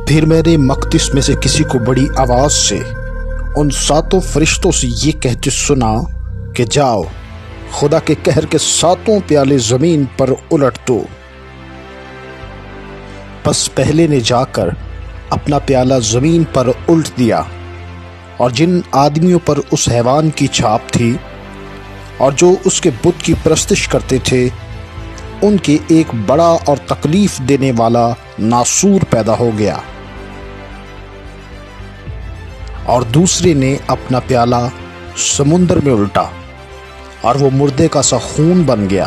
پھر میرے مقدس میں سے کسی کو بڑی آواز سے ان 7 فرشتوں سے یہ کہتے سنا کہ جاؤ خدا کے قہر کے 7 پیالے زمین پر الٹ دو۔ بس پہلے نے جا کر اپنا پیالہ زمین پر الٹ دیا، اور جن آدمیوں پر اس حیوان کی چھاپ تھی اور جو اس کے بت کی پرستش کرتے تھے، ان کے ایک بڑا اور تکلیف دینے والا ناسور پیدا ہو گیا۔ اور دوسرے نے اپنا پیالہ سمندر میں الٹا، اور وہ مردے کا سا خون بن گیا،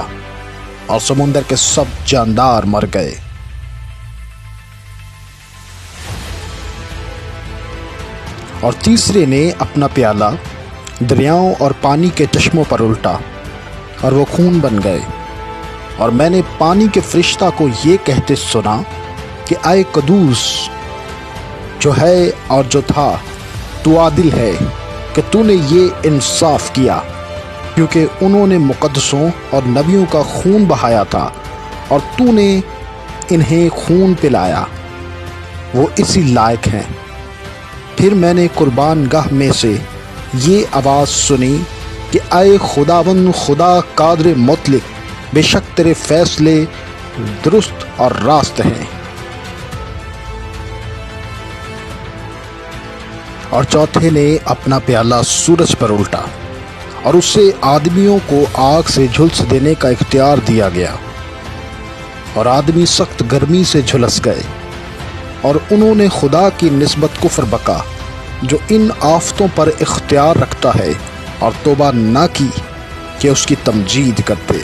اور سمندر کے سب جاندار مر گئے۔ اور تیسرے نے اپنا پیالہ دریاؤں اور پانی کے چشموں پر الٹا، اور وہ خون بن گئے۔ اور میں نے پانی کے فرشتہ کو یہ کہتے سنا کہ اے قدوس جو ہے اور جو تھا، تو عادل ہے کہ تو نے یہ انصاف کیا، کیونکہ انہوں نے مقدسوں اور نبیوں کا خون بہایا تھا، اور تو نے انہیں خون پلایا، وہ اسی لائق ہیں۔ پھر میں نے قربان گاہ میں سے یہ آواز سنی کہ اے خداوند خدا قادر مطلق، بے شک تیرے فیصلے درست اور راست ہیں۔ اور چوتھے نے اپنا پیالہ سورج پر الٹا، اور اس سے آدمیوں کو آگ سے جھلس دینے کا اختیار دیا گیا، اور آدمی سخت گرمی سے جھلس گئے، اور انہوں نے خدا کی نسبت کفر بکا جو ان آفتوں پر اختیار رکھتا ہے، اور توبہ نہ کی کہ اس کی تمجید کرتے۔